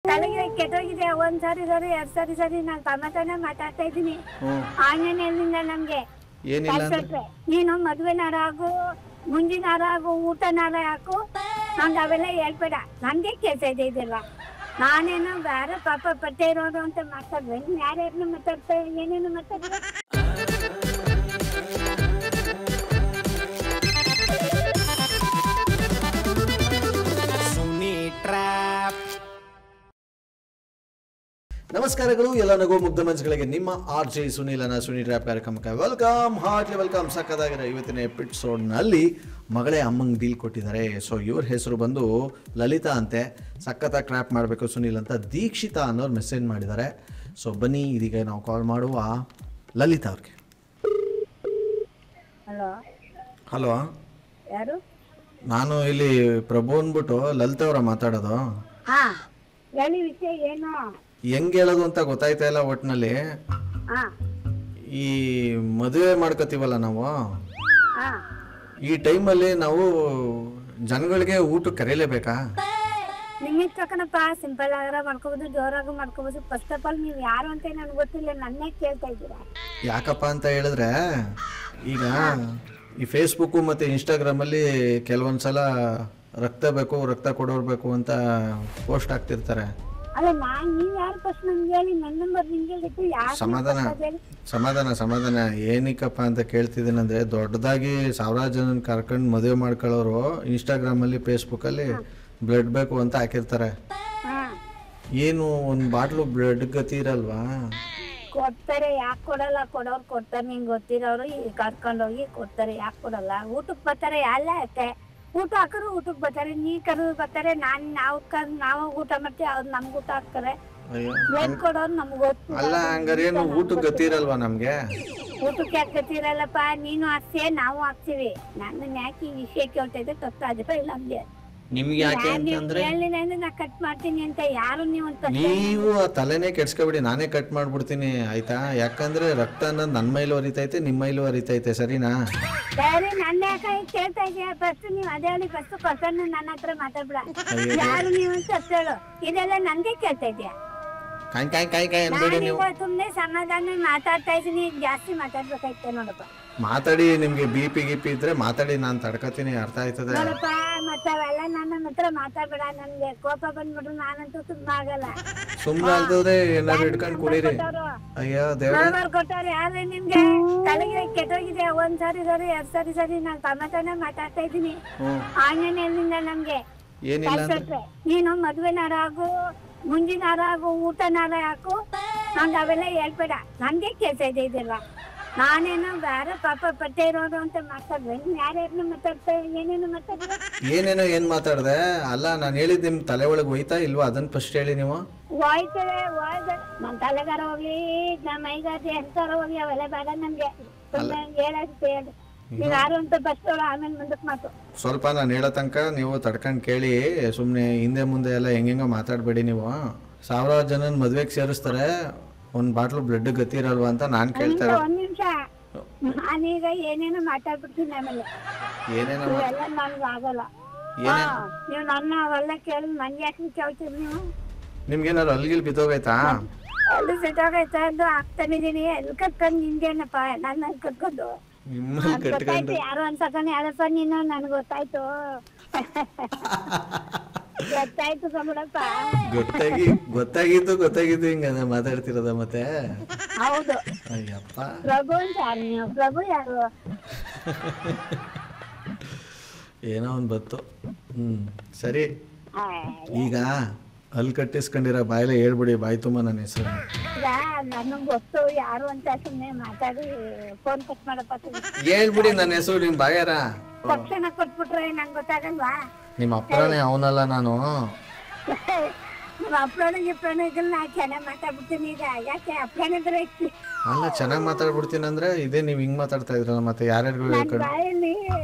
ತಲೆಗೆ ಕೆಟ್ಟೋಗಿದೆ. ಒಂದ್ಸಾರಿ ಸರಿ ಎರಡ್ ಸರಿ ನಾನು ಟಮಾಟನ ಮಾತಾಡ್ತಾ ಇದ್ದೀನಿ. ಆಂಜನೇಯನಿಂದ ನಮ್ಗೆ ನೀನು ಮದ್ವೆನಾರ ಆಗು, ಮುಂಜಿನಾರ ಆಗು, ಊಟನಾರ ಹಾಕು, ನಂಗೆ ಅವೆಲ್ಲ ಹೇಳ್ಬೇಡ. ನನ್ಗೆ ಕೆಲ್ಸ ಇದೆ ಇದೆಲ್ಲ. ನಾನೇನೋ ಬೇರೆ ಪಾಪ ಪಟ್ಟೆ ಇರೋದು ಅಂತ ಮಾತಾಡ್ದೆ. ಯಾರ್ಯಾರನ್ನ ಮಾತಾಡ್ತಾ ಏನೇನು ಮಾತಾಡ್ತಾರೆ. ನಮಸ್ಕಾರಗಳು ಎಲ್ಲ ನಗು ಮುಗ್ಧ ಮನಸ್ಸುಗಳಿಗೆ. ನಿಮ್ಮ RJ ಸುನೀಲನ ಸುನಿ ಟ್ರ್ಯಾಪ್ ಕಾರ್ಯಕ್ರಮಕ್ಕೆ ವೆಲ್ಕಮ್, ಹಾರ್ಟ್ಲಿ ವೆಲ್ಕಮ್. ಸಕ್ಕದಾಗಿರೋ ಇವತ್ತಿನ ಎಪಿಸೋಡ್ನಲ್ಲಿ ಮಗಳೇ ಅಮ್ಮಂಗೆ ಡೀಲ್ ಕೊಟ್ಟಿದ್ದಾರೆ. ಸೊ ಇವ್ರ ಹೆಸರು ಬಂದು ಲಲಿತಾ ಅಂತೆ. ಸಖತ್ತಾಗಿ ಟ್ರ್ಯಾಪ್ ಮಾಡಬೇಕು ಸುನೀಲ್ ಅಂತ ದೀಕ್ಷಿತಾ ಅನ್ನೋರು ಮೆಸೇಜ್ ಮಾಡಿದ್ದಾರೆ. ಸೊ ಬನ್ನಿ ಇದೀಗ ನಾವು ಕಾಲ್ ಮಾಡುವ ಲಲಿತಾ ಅವ್ರಿಗೆ. ಹಲೋ ಹಲೋ, ಯಾರು? ನಾನು ಇಲ್ಲಿ ಪ್ರಭು ಅಂದ್ಬಿಟ್ಟು ಲಲಿತಾ ಅವರ ಮಾತಾಡೋದು. ಹಾ ಹೇಳಿ, ವಿಷಯ ಏನು? ಹೆಂಗೆ ಹೇಳೋದು ಅಂತ ಗೊತ್ತಾಯ್ತಾ ಇಲ್ಲ. ಒಟ್ಟಿನಲ್ಲಿ ಈ ಮದುವೆ ಮಾಡ್ಕೋತೀವಲ್ಲ ನಾವು, ಈ ಟೈಮಲ್ಲಿ ನಾವು ಜನಗಳಿಗೆ ಊಟ ಕರೀಲೇಬೇಕಾ? ನಿಮಗೆ ತಕ್ಕನಪ್ಪ, ಸಿಂಪಲ್ ಆಗ ಮಾಡ್ಕೋಬಹುದು, ಜೋರಾಗ ಮಾಡ್ಕೋಬಹುದು. ಫಸ್ಟ್ ಆಫ್ ಆಲ್ ನೀವು ಯಾರು ಅಂತ ನನ್ಗೆ ಗೊತ್ತಿಲ್ಲ, ನನ್ನೇ ಕೇಳ್ತಾ ಇದ್ದೀರಾ. ಯಾಕಪ್ಪ ಅಂತ ಹೇಳಿದ್ರೆ, ಈಗ ಈ ಫೇಸ್ಬುಕ್ಕು ಮತ್ತು ಇನ್ಸ್ಟಾಗ್ರಾಮಲ್ಲಿ ಕೆಲವೊಂದ್ಸಲ ರಕ್ತ ಬೇಕು, ರಕ್ತ ಕೊಡೋರು ಬೇಕು ಅಂತ ಪೋಸ್ಟ್ ಹಾಕ್ತಿರ್ತಾರೆ. ಅಲ್ಲ, ನೀವ್ ಯಾರು ಫಸ್ಟ್ ನಮ್ಗೆ ಹೇಳಿ, ನನ್ನ ನಂಬರ್ ನಿಮ್ಗೆ ಹೇಳಿತ್ತು. ಸಮಾಧಾನ ಏನಕ್ಕಪ್ಪ ಅಂತ ಕೇಳ್ತಿದ್ದೀನಿ ಅಂದರೆ, ದೊಡ್ಡದಾಗಿ ಸಾವಿರಾರು ಜನ ಕರ್ಕೊಂಡು ಮದುವೆ ಮಾಡ್ಕೊಳ್ಳೋರು ಇನ್ಸ್ಟಾಗ್ರಾಮಲ್ಲಿ ಫೇಸ್ಬುಕ್ಕಲ್ಲಿ ಬ್ಲಡ್ ಬೇಕು ಅಂತ ಹಾಕಿರ್ತಾರೆ. ಏನು ಒಂದು ಬಾಟ್ಲು ಬ್ಲಡ್ ಗತಿ ಇರಲ್ವಾ? ಕೊಡ್ತಾರೆ, ಯಾಕೆ ಕೊಡಲ್ಲ? ಕೊಡೋರು ಕೊಡ್ತಾರೆ, ನಿಂಗೆ ಗೊತ್ತಿರೋರು ಕರ್ಕೊಂಡೋಗಿ ಕೊಡ್ತಾರೆ. ಯಾಕೆ ಕೊಡಲ್ಲ? ಊಟಕ್ಕೆ ಬರ್ತಾರೆ, ಎಲ್ಲ ಯಾಕೆ ಊಟ ಹಾಕೋರು ಊಟಕ್ಕೆ ಬರ್ತಾರೆ, ನೀ ಕರೆದು ಬರ್ತಾರೆ. ನಾವು ಊಟ ಮಾಡ್ತೀವಿ, ಅವ್ರು ನಮ್ಗೆ ಊಟ ಹಾಕ್ತಾರೆ. ಏನ್ ಕೊಡೋರು ನಮ್ಗೆ ಗೊತ್ತು. ಅಲ್ಲ, ಹಂಗಾರೆ ಏನು ಊಟಕ್ಕೆ ಗತಿ ಇರಲ್ವಾ ನಮ್ಗೆ? ಊಟಕ್ಕೆ ಯಾಕೆ ಗತಿ ಇರಲ್ಲಪ್ಪ? ನೀನು ಹಾಕ್ತೀಯ, ನಾವು ಹಾಕ್ತೀವಿ. ನನ್ನ ಯಾಕೆ ಈ ವಿಷಯ ಕೇಳ್ತಾ ಇದ್ದೆ ಗೊತ್ತಾದ್ರೆ ಇಲ್ಲ ನಮ್ಗೆ. ನಿಮ್ಗೆ ಯಾಕೆ ಅಂತಂದ್ರೆ ಹೇಳಿಲ್ಲ ಅಂದ್ರೆ ನಾ ಕಟ್ ಮಾಡ್ತೀನಿ ಅಂತ. ಯಾರು ನೀವು ಅಂತ ನೀವು ಆ ತಲೆನೇ ಕೆಡ್ಸ್ಕೊಬಿಡಿ, ನಾನೇ ಕಟ್ ಮಾಡ್ಬಿಡ್ತೀನಿ ಆಯ್ತಾ? ಯಾಕಂದ್ರೆ ರಕ್ತ ಅನ್ನೋದು ನನ್ನ ಮೈಲೂ ಹರಿತೈತೆ, ನಿಮ್ಮ ಮೈಲೂ ಹರಿತೈತೆ, ಸರಿನಾ? ಸರಿ, ನನ್ನ ಯಾಕೆ ಕೇಳ್ತಾ ಇದೀಯ? ಫಸ್ಟ್ ನೀವು ಅದೇ ಹೇಳಿ, ಫಸ್ಟ್ ಕ್ವಶನ್ ನನ್ನ ಹತ್ರ ಮಾತಾಡ್ಬಿಡ. ಯಾರು ನೀವು ಅಂತ ಹೇಳು. ಇದೆಲ್ಲ ನನ್ಗೆ ಕೇಳ್ತಾ ಇದೀಯ? ಕಾಯ್ ಅನ್ಬೇಡಿ ನೀವು. ಸುಮ್ನೆ ಸಮಾಧಾನ ಮಾತಾಡ್ತಾ ಇದೀನಿ, ಜಾಸ್ತಿ ಮಾತಾಡ್ಬೇಕಾಯ್ತೆ ನೋಡಪ್ಪ. ಮಾತಾಡಿ, ನಿಮ್ಗೆ BP ಇದ್ರೆ ಮಾತಾಡಿ, ನಾನು ತಡ್ಕತೀನಿ. ಅರ್ಥ ಆಯ್ತದೆ ನೋಡಪ್ಪ, ಮತ್ತೆ ಅವೆಲ್ಲ ನನ್ನ ಹತ್ರ ಮಾತಾಡ್ಬೇಡ. ನನ್ಗೆ ಕೋಪ ಬಂದ್ಬಿಟ್ರು ನಾನಂತೂ ಸುಮ್ಮ ಆಗಲ್ಲ. ಸುಮ್ಮನೆ ಆಗ್ತದೆ, ಏನಾದ್ರು ಹಿಡ್ಕೊಂಡು ಕುಡೀರಿ. ಅಯ್ಯೋ ದೇವ್ರ, ಕೊಟ್ಟವ್ರು ಯಾರು? ನಿಮ್ಗೆ ತಲೆಗೆ ಕೆಟ್ಟೋಗಿದೆ. ಒಂದ್ಸಾರಿ ಸರಿ ಎರಡ್ ಸರಿ ನಾನು ಟಮಾಟನ ಮಾತಾಡ್ತಾ ಇದ್ದೀನಿ. ಆಂಜನೇಯನಿಂದ ನಮ್ಗೆ ನೀನು ಮದ್ವೆನಾರ ಆಗು, ಮುಂಜಿನಾರ ಆಗು, ಊಟನಾರ ಹಾಕು, ನಂಗೆ ಅವೆಲ್ಲ ಹೇಳ್ಬೇಡ. ನನ್ಗೆ ಕೆಲ್ಸ ಇದೆ ಇದೆಲ್ಲ. ನಾನೇನೋ ಬೇರೆ ಪಾಪ ಪಟ್ಟೆ ಇರೋದು ಅಂತ ಮಾತಾಡ್ದೆ. ಯಾರ್ಯಾರನ್ನ ಮಾತಾಡ್ತಾ ಏನೇನು ಮಾತಾಡ್ದೆ? ಏನ್ ಮಾತಾಡ್ದೆ? ಅಲ್ಲ, ನಾನು ಹೇಳಿದ್ ನಿಮ್ ತಲೆ ಒಳಗೆ ಹೋಯ್ತಾ ಇಲ್ವಾ? ಅದನ್ನ ಫಸ್ಟ್ ಹೇಳಿ ನೀವು. ಹೋಯ್ತದೆ, ನನ್ ತಲೆಗಾರ ಹೋಗ್ಲಿ, ನಮ್ಮ ಮೈಗಾರ ಎಂತಾರ ಹೋಗ್ಲಿ, ಅವೆಲ್ಲ ಬೇಡ ನನ್ಗೆ. ಹೇಳಕ್ಕೆ ಹೇಳಿ, ನೀವ್ ಯಾರು ಅಂತ ಫಸ್ಟ್ ಆಮೇಲೆ ಮುಂದಕ್ಕೆ ಮಾತು. ಸ್ವಲ್ಪ ನಾನು ಹೇಳೋ ತನಕ ನೀವು ತಡ್ಕೊಂಡು ಕೇಳಿ. ಸುಮ್ಮನೆ ಹಿಂದೆ ಮುಂದೆ ಎಲ್ಲ ಹೆಂಗೆಂಗ ಮಾತಾಡಬೇಡಿ ನೀವು. ಸಾವಿರಾರು ಜನ ಮದ್ವೆಗೆ ಸೇರಿಸ್ತಾರೆ, ಒಂದು ಬಾಟ್ಲು ಬ್ಲಡ್ ಗತಿ ಇರಲ್ವಾ ಅಂತ ನಾನು ಕೇಳ್ತಾ ಇರೋದು. ಒಂದ್ ನಿಮಿಷ, ನಾನೀಗ ಏನೇನೋ ಮಾತಾಡ್ಬಿಡ್ತೀನಿ. ಆಮೇಲೆ ಏನೇನೋ ಎಲ್ಲ ನನ್ಗೆ ಆಗಲ್ಲ. ನೀವು ನನ್ನ ಅವೆಲ್ಲ ಕೇಳಿ ನನ್ಗೆ ಯಾಕೆ ಕೇಳ್ತೀರಿ ನೀವು? ನಿಮ್ಗೇನಾದ್ರು ಅಲ್ಲಿಗಿಲ್ ಬಿದ್ದೋಗೈತಾ? ಅಲ್ಲಿ ಸಿಟ್ಟಾಗೈತಾ ಅದು ಆಗ್ತಾನಿದೀನಿ. ಎಲ್ಲಿ ಕಟ್ಕೊಂಡು ನಿಂಗೇನಪ್ಪ? ನನ್ನ ಕಟ್ಕೊಂಡು ಗೊತ್ತಾಯ್ತು ಯಾರು ಅನ್ಸಕನೆ. ಯಾರಪ್ಪ ನೀನು? ನನ್ಗೆ ಗೊತ್ತಾಯ್ತು ಗೊತ್ತಾಯ್ತು ಕಮಡಪ್ಪ. ಗೊತ್ತಾಗಿದ್ದು ಹಿಂಗ ಮಾತಾಡ್ತಿರೋದ ಮತ್ತೆ? ಹೌದು. ಅಯ್ಯಪ್ಪ, ಪ್ರಭು ಅಂತ ಯಾರು ನೀವು? ಪ್ರಭು ಯಾರು? ಏನೋ ಒಂದು ಬತ್ತು. ಸರಿ, ಈಗ ಅಲ್ಲಿ ಕಟ್ಟಿಸ್ಕೊಂಡಿರೋ ಬಾಯಲ್ಲೇ ಹೇಳ್ಬಿಡಿ, ಬಾಯಿ ತುಂಬ ನನ್ನ ಹೆಸರು. ಈಗ ನನಗ್ ಗೊತ್ತು ಯಾರು ಅಂತ. ಸುಮ್ಮನೆ ಮಾತಾಡಿ ಫೋನ್ ಕಟ್ ಮಾಡಪ್ಪ. ಹೇಳ್ಬಿಡಿ ನನ್ನ ಹೆಸರು. ನಿಮ್ ಬಾಯಾರ ತಕ್ಷಣ ಕೊಟ್ಬಿಟ್ರೆ ನಂಗೆ ಗೊತ್ತಾಗಲ್ವಾ? ನಿಮ್ಮ ಅಪ್ಪನೇ ಅವನಲ್ಲ ನಾನು. ನಿಮ್ಮ ಅಪ್ಪನಿಗೆ ನಾ ಚೆನ್ನಾಗಿ ಮಾತಾಡ್ಬಿಡ್ತೀನಿ. ಈಗ ಯಾಕೆ ಅಪ್ಪನಿದ್ರೆ ಅಲ್ಲ ಚೆನ್ನಾಗಿ ಮಾತಾಡ್ಬಿಡ್ತೀನಿ ಅಂದ್ರೆ ಇದೇ ನೀವು ಹಿಂಗ್ ಮಾತಾಡ್ತಾ ಇದ್ರಲ್ಲ ಮತ್ತೆ ಯಾರ್ಯಾರಿಗೂ ಹೇಳ್ಕೊಂಡು ಬಾಯಲ್ಲಿ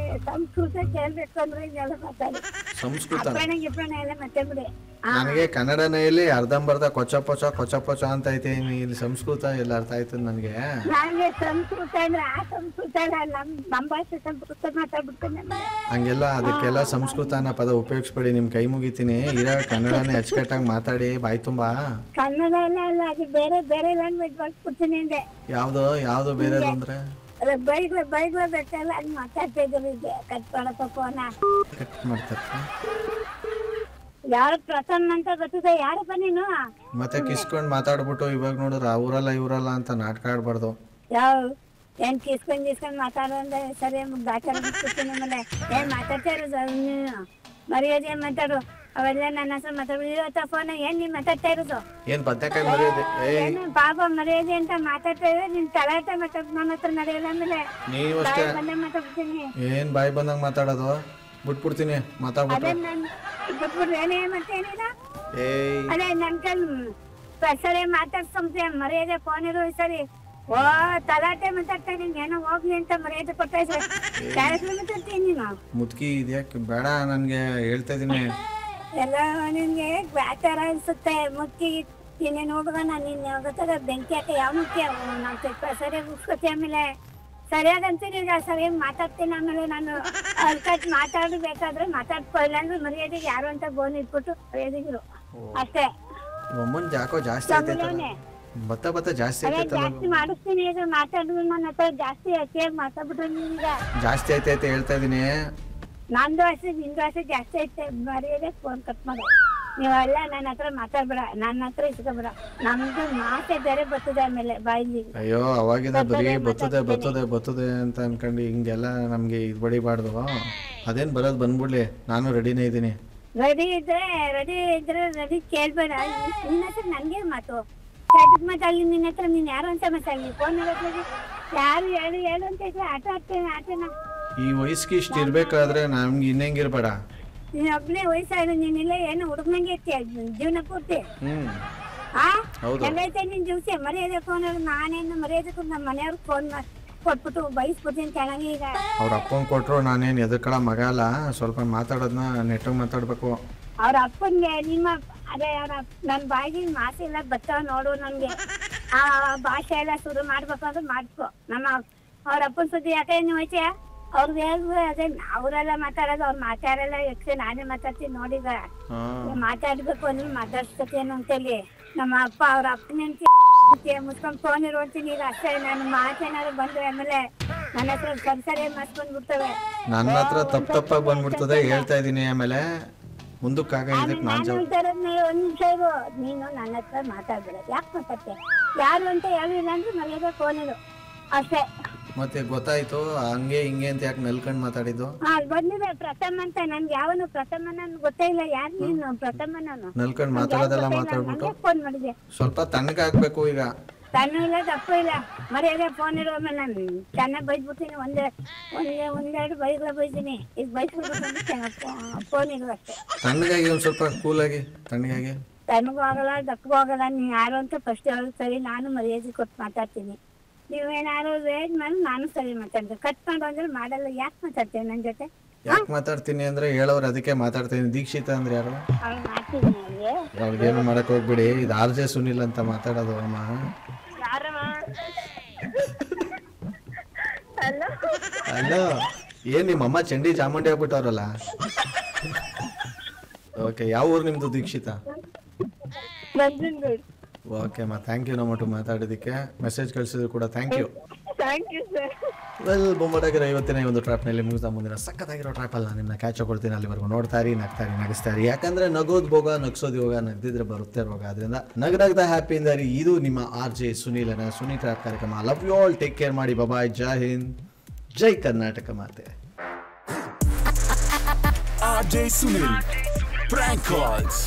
ಸಂಸ್ಕೃತ ಕೇಳ್ಬೇಕು ಅಂದ್ರೆ ಹಿಂಗೆಲ್ಲ ಮಾತಾಡಿ ಸಂಸ್ಕೃತ ಗಿಪ್ಪಣ ಎಲ್ಲ ಮತ್ತೆ ಬಿಡಿ. ನನಗೆ ಕನ್ನಡನಲ್ಲಿ ಅರ್ಧಂಬರ್ಧ ಕೊಚ್ಚ ಅಂತ ಐತೆ ಇಲ್ಲಿ ಸಂಸ್ಕೃತ ಎಲ್ಲ ಅರ್ಥ ಆಯ್ತದ ನನಗೆ. ನನಗೆ ಸಂಸ್ಕೃತ ಅಂದ್ರೆ ಆ ಸಂಸ್ಕೃತ ಅಲ್ಲ, ನಮ್ಮ ಭಾಷೆ ಸಂಸ್ಕೃತ ಮಾತಾಡ್ಬಿಡ್ತೇನೆ. ಹಂಗೆಲ್ಲ ಅದಕ್ಕೆಲ್ಲ ಸಂಸ್ಕೃತ ಅನ್ನೋ ಪದ ಉಪಯೋಗಿಸ್ಬೇಡಿ, ನಿಮ್ ಕೈ ಮುಗಿತೀನಿ. ಇರೋ ಕನ್ನಡನೇ ಅಚ್ಚುಕಟ್ಟಾಗಿ ಮಾತಾಡಿ ಬಾಯ್ ತುಂಬಾ. ಕನ್ನಡ ಅಲ್ಲ ಅದು ಬೇರೆ ಬೇರೆ ಲ್ಯಾಂಗ್ವೇಜ್ ಬಳಸ್ಬಿಡ್ತೀನಿ ಅಂದೆ. ಯಾವ್ದು ಬೇರೆ ಅಂದ್ರೆ ಬೈಗ್ಲ ಬೇಕಲ್ಲ ಅಲ್ಲಿ ಮಾತಾಡ್ತಾ ಇದ್ದೀವಿ. ಕಟ್ ಮಾಡಪ್ಪ ಫೋನ. ಕಟ್ ಮಾಡ್ತಾರೆ. ಯಾರು ಪ್ರಸನ್ನ ಅಂತ ಗೊತ್ತಿದೆ? ಯಾರಪ್ಪ ನೀನು? ಮತ್ತೆ ಕಿಸ್ಕೊಂಡ್ ಮಾತಾಡ್ಬಿಟ್ಟು ಇವಾಗ ನೋಡಿದ್ರ ಅವರಲ್ಲ ಇವರಲ್ಲ ಅಂತ ನಾಟಕ ಆಡ್ಬಾರ್ದು. ಯಾವ ಏನ್ ಕಿಸ್ಕೊಂಡ್ ಮಾತಾಡೋ ಅಂದ್ರೆ ಸರಿ ದಾಚಾರ ಬಿಟ್ಬಿಡ್ತೀನಿ. ಆಮೇಲೆ ಏನ್ ಮಾತಾಡ್ತಾ ಇರೋದು ನೀನು? ಮರ್ಯಾದೆ ಮಾತಾಡು. ಅವೆಲ್ಲ ನನ್ನ ಹೆಸರು ಮಾತಾಡ್ಬಿಟ್ಟು ಫೋನ್ ಏನ್ ನೀನ್ ಮಾತಾಡ್ತಾ ಇರೋದು? ಏನ್ ಬದ್ನೆಕಾಯಿ ಮರ್ಯಾದೆ? ಏನು ಪಾಪ ಮರ್ಯಾದೆ ಅಂತ ಮಾತಾಡ್ತಾ ಇದ್ರೆ ನಿನ್ ತಲಾಟೆ ನನ್ನ ಹತ್ರ ನಡೆಯಲ್ಲ. ಆಮೇಲೆ ನೀವು ಅಷ್ಟೇ ಬಂದಾಗ ಮಾತಾಡ್ಬಿಡ್ತೀನಿ. ಏನ್ ಬಾಯಿ ಬಂದಂಗ ಮಾತಾಡೋದು? ಬಿಟ್ಬಿಡ್ತೀನಿ ಮಾತಾಡ್ಬಿಟ್ಟು. ಅದೇ ನನ್ ಬಿಟ್ಬಿಡ್ರಿ ಏನೇ ಮತ್ತೇನಿಲ್ಲ. ಏಯ್ ಅದೇ ನನ್ ಕಲ್ ಸರಿ ಮಾತಾಡ್ಸಂತೆ ಮರ್ಯಾದೆ ಫೋನ್ ಇರೋ ಸರಿ. ಓ ತಲಾಟೆ ಮಾತಾಡ್ತಾ ಇದೀನಿ ಏನೋ ಹೋಗ್ಲಿ ಅಂತ ಮರ್ಯಾದೆ ಕೊಡ್ತಾ ಇದ್ರೆ ಮಾತಾಡ್ತೀನಿ ನೀನು. ಮುದ್ಕಿ ಇದ್ಯಾಕೆ ಬೇಡ ನನ್ಗೆ ಹೇಳ್ತಾ ಇದೀನಿ. ಎಲ್ಲ ನಿನ್ಗೆ ಬ್ಯಾಟಾರ ಅನ್ಸುತ್ತೆ. ಮುಕ್ಕಿ ಇನ್ನೇನು ಹೋಗೋಣ ನೀನ್ ಗೊತ್ತಾಗ ಬೆಂಕಿ ಹಾಕಿ ಯಾವ ಮುಖ್ಯ ನಾವ್ ಸರಿಯಾಗಿ ಉಸ್ಕೊತಿ. ಆಮೇಲೆ ಸರಿಯಾಗಿ ಅಂತೀನಿ ಈಗ ಸರಿಯಾಗಿ ಮಾತಾಡ್ತೀನಿ. ಆಮೇಲೆ ನಾನು ಅಲ್ಕಟ್ ಮಾತಾಡ್ಬೇಕಾದ್ರೆ ಮಾತಾಡ್ಕೊಳ್ಳ ಅಂದ್ರೆ ಮರ್ಯಾದೆಗೆ ಯಾರು ಅಂತ ಬೋನ್ ಇಟ್ಬಿಟ್ಟು ಮರ್ಯಾದೆಗಿರು ಅಷ್ಟೇ. ಒಮ್ಮನ್ ಜಾಕೋ ಜಾಸ್ತಿ ಆಯ್ತೈತಲ್ಲ, ಬತ್ತ ಜಾಸ್ತಿ ಆಯ್ತೈತಲ್ಲ. ಜಾಸ್ತಿ ಮಾಡಿಸ್ತೀನಿ ಈಗ ಮಾತಾಡಿದ್ರು ನನ್ನ ಹತ್ರ ಜಾಸ್ತಿ ಅತಿಯಾಗಿ ಮಾತಾಡ್ಬಿಟ್ಟು ನೀನೀಗ ಜಾಸ್ತಿ ಆಯ್ತೈತೆ ಹೇಳ್ತಾ ಇದೀನಿ. ನಂದು ಅಷ್ಟೇ ನಿಂದು ಅಷ್ಟೇ ಜಾಸ್ತಿ ಐತೆ. ಮರ್ಯಾದೆ ಫೋನ್ ಕಟ್ ಮಾಡು. ನೀವೆಲ್ಲ ನನ್ನ ಹತ್ರ ಮಾತಾಡ್ಬೇಡ, ನನ್ನ ಹತ್ರ ಇಸ್ಕೊಬೇಡ. ನಮ್ದು ಮಾತೆ ಬೇರೆ ಬರ್ತದೆ ಆಮೇಲೆ ಬಾಯಿಲಿ. ಅಯ್ಯೋ ಅವಾಗಿಂದ ಬರೀ ಬರ್ತದೆ ಅಂತ ಅನ್ಕೊಂಡು ಹಿಂಗೆಲ್ಲ ನಮ್ಗೆ ಇದು ಬಡಿಬಾರ್ದು. ಅದೇನ್ ಬರೋದು ಬಂದ್ಬಿಡ್ಲಿ, ನಾನು ರೆಡಿನೇ ಇದ್ದೀನಿ. ರೆಡಿ ಇದ್ರೆ ರೆಡಿ ಕೇಳ್ಬೇಡ. ನಿನ್ನ ಹತ್ರ ನನ್ಗೆ ಮಾತು ಮಾತಾಡ್ಲಿ. ನಿನ್ನ ಹತ್ರ ನೀನ್ ಯಾರು ಅಂತ ಮಾತಾಡ್ಲಿ. ಫೋನ್ ಯಾರು ಹೇಳು ಅಂತ ಇದ್ರೆ ಆಟನ ಈ ವಯಸ್ಸಿಗೆ ಇಷ್ಟ ಇರ್ಬೇಕಾದ್ರೆ ನಮ್ಗೆ ಇನ್ನೆಂಗಿರ್ಬೇಡ. ನೀನ್ ಒಬ್ನೇ ವಯಸ್ಸಾಗ ನೀನಿಲ್ಲ ಏನು ಹುಡುಗನಂಗೆ ಇರ್ತೀಯ ಜೀವನ ಪೂರ್ತಿ. ಎಲ್ಲೈತೆ ನಿನ್ ದಿವ್ಸ ಮರ್ಯಾದೆ ಫೋನ್ ನಾನೇನು ಮರ್ಯಾದೆ ನಮ್ಮ ಮನೆಯವ್ರಿಗೆ ಫೋನ್ ಕೊಟ್ಬಿಟ್ಟು ಬಯಸ್ಬಿಡ್ತೀನಿ ಚೆನ್ನಾಗಿ. ಈಗ ಅವ್ರ ಅಪ್ಪನ್ ಕೊಟ್ರು ನಾನೇನ್ ಎದಕ್ಕಳ ಮಗ ಅಲ್ಲ, ಸ್ವಲ್ಪ ಮಾತಾಡೋದನ್ನ ನೆಟ್ಟಾಗ ಮಾತಾಡ್ಬೇಕು. ಅವ್ರ ಅಪ್ಪನ್ಗೆ ನಿಮ್ಮ ಅದೇ ಅವ್ರ ನನ್ ಬಾಯಿಗೆ ಮಾಸೆ ಎಲ್ಲ ಬರ್ತಾವ ನೋಡು. ನನ್ಗೆ ಆ ಭಾಷೆ ಎಲ್ಲ ಶುರು ಮಾಡ್ಬೇಕಂದ್ರೆ ಮಾಡ್ಕೊ. ನಮ್ಮ ಅವ್ರ ಅಪ್ಪನ ಸುದ್ದಿ ಯಾಕೆ ನೀವು ಐತೆ ಅವ್ರಿಗೆ ಅದೇ ಅವರೆಲ್ಲ ಮಾತಾಡೋದು. ಅವ್ರು ಮಾತಾಡಲ್ಲ ಯಕ್ಷೆ ನಾನೇ ಮಾತಾಡ್ತೀನಿ ನೋಡಿಗ. ಮಾತಾಡ್ಬೇಕು ಅಂದ್ರೆ ಮಾತಾಡ್ಸ್ಕೊತೇನು ಅಂತೇಳಿ ನಮ್ಮ ಅಪ್ಪ ಅವ್ರ ಅಪ್ಪನ ಮುಚ್ಕೊಂಡ್ ಫೋನ್ ಇರೋತೀನಿ ಈಗ ಅಷ್ಟೇ. ನಾನು ಮಾತೇನಾದ್ರು ಬಂದ್ರೆ ಆಮೇಲೆ ನನ್ನ ಹತ್ರ ಸರಿ ಮಾಸ್ಕೊಂಡ್ಬಿಡ್ತವೆ. ನನ್ನ ಹತ್ರ ತಪ್ಪಾಗಿ ಬಂದ್ಬಿಡ್ತದೆ ಹೇಳ್ತಾ ಇದೀನಿ. ಆಮೇಲೆ ಮುಂದಕ್ಕಾಗ ಒಂದ್ ನಿಮಿಷ ಇರು. ನೀನು ನನ್ನ ಹತ್ರ ಮಾತಾಡ್ಬೇಡ. ಯಾಕೆ ಮಾತಾಡ್ತೆ? ಯಾರು ಅಂತ ಹೇಳಿಲ್ಲ ಅಂದ್ರೆ ಮರ್ಯಾದೆ ಫೋನ್ ಇರು ಅಷ್ಟೇ. ಮತ್ತೆ ಗೊತ್ತಾಯ್ತು ಹಂಗೆ ಹಿಂಗೆ ಅಂತ ಯಾಕೆ ನಲ್ಕೊಂಡ್ ಮಾತಾಡಿದ್ದು? ಬಂದಿದೆ ಪ್ರಥಮ ಅಂತ. ನನ್ಗೆ ಯಾವನು ಪ್ರಥಮ ನನ್ ಗೊತ್ತೇ ಇಲ್ಲ. ಯಾರು ನೀನು ಪ್ರಥಮ? ನಾನು ನಲ್ಕೊಂಡ್ ಮಾತಾಡೋದೆಲ್ಲ ಮಾತಾಡ್ಬಿಟ್ಟು ಫೋನ್ ಮಾಡಿದೆ. ಸ್ವಲ್ಪ ತಣ್ಣಗಾಗ್ಬೇಕು ಈಗ. ತಣ್ಣು ಇಲ್ಲ ತಪ್ಪು ಇಲ್ಲ ಮರ್ಯಾದೆ ಫೋನ್ ಇರೋ ಮೇಲೆ ನಾನು ಚೆನ್ನಾಗಿ ಬೈದ್ಬಿಡ್ತೀನಿ. ಒಂದೆರಡು ಬೈತೀನಿ. ಈಗ ಬೈಸ್ಬಿಡ್ಬೇಕು ಫೋನ್ ಇರೋ ಅಷ್ಟೇ. ತಣ್ಣಗಾಗಿ ಒಂದ್ ಸ್ವಲ್ಪ ಕೂಲಾಗಿ ತಣ್ಣಗಾಗಿ. ತಣ್ಣಗೂ ಆಗಲ್ಲ ದಪ್ಪಗೂ ಆಗಲ್ಲ. ನೀನ್ ಯಾರು ಅಂತ ಫಸ್ಟ್ ಹೇಳೋದು ಸರಿ. ನಾನು ಮರ್ಯಾದೆ ಕೊಟ್ಟು ಮಾತಾಡ್ತೀನಿ. ನೀವೇನಾದ್ರು ವೇಟ್ ಮಾಡಿ ನಾನು ಸರಿ ಮಾತಾಡ್ತೀನಿ. ಕಟ್ ಮಾಡು ಅಂದ್ರೆ ಮಾಡಲ್ಲ. ಯಾಕೆ ಮಾತಾಡ್ತೇವೆ ನನ್ನ ಜೊತೆ? ಯಾಕೆ ಮಾತಾಡ್ತೀನಿ ಅಂದ್ರೆ ಹೇಳೋರು ಅದಕ್ಕೆ ಮಾತಾಡ್ತೀನಿ. ದೀಕ್ಷಿತ ಅಂದ್ರೆ ಯಾರು? ಅವ್ರಿಗೇನು ಮಾಡಕ್ ಹೋಗ್ಬಿಡಿ. ಇದು RJ ಸುನಿಲ್ ಅಂತ ಮಾತಾಡೋದು ಅಮ್ಮ. ಅಲ್ಲೋ ಏನ್ ನಿಮ್ಮಮ್ಮ ಚಂಡಿ ಚಾಮುಂಡಿ ಆಗ್ಬಿಟ್ಟವ್ರಲ್ಲ. ಓಕೆ, ಯಾವ ಊರು ನಿಮ್ದು ದೀಕ್ಷಿತ? ಓಕೆ ಅಮ್ಮ, ಥ್ಯಾಂಕ್ ಯು ನಮ್ಮಟ್ಟು ಮಾತಾಡೋದಕ್ಕೆ. ಮೆಸೇಜ್ ಕಳಿಸಿದ್ರು ಕೂಡ ಥ್ಯಾಂಕ್ ಯು. ವೆಲ್ ಬೊಂಬಾಟಾಗಿರೋ ಇವತ್ತಿನ ಈ ಒಂದು ಟ್ರ್ಯಾಪ್ನಲ್ಲಿ ಮುಗಿದ ಮುಂದಿನ ಸಖತ್ತಾಗಿರೋ ಟ್ರ್ಯಾಪಲ್ಲಿ ನಾನು ನಿಮ್ಮನ್ನ ಕ್ಯಾಚ್ ಹಾಕೊಳ್ತೀನಿ. ಅಲ್ಲಿವರೆಗೂ ನೋಡ್ತಾರಿ, ನಗಿಸ್ತಾರಿ. ಯಾಕಂದ್ರೆ ನಗೋದು ಭೋಗ, ನಗ್ಸೋದು ಯೋಗ, ನಗ್ದಿದ್ರೆ ಬರುತ್ತೆ ರೋಗ. ಅದರಿಂದ ನಗನಗ್ದ ಹ್ಯಾಪಿಯಿಂದ ರೀ. ಇದು ನಿಮ್ಮ RJ ಸುನೀಲನ ಸುನಿ ಟ್ರ್ಯಾಪ್ ಕಾರ್ಯಕ್ರಮ. Love you all, take care ಮಾಡಿ. ಬಾಯ್, ಜೈ ಹಿಂದ್, ಜೈ ಕರ್ನಾಟಕ ಮಾತೆ. RJ Sunil Prank Calls.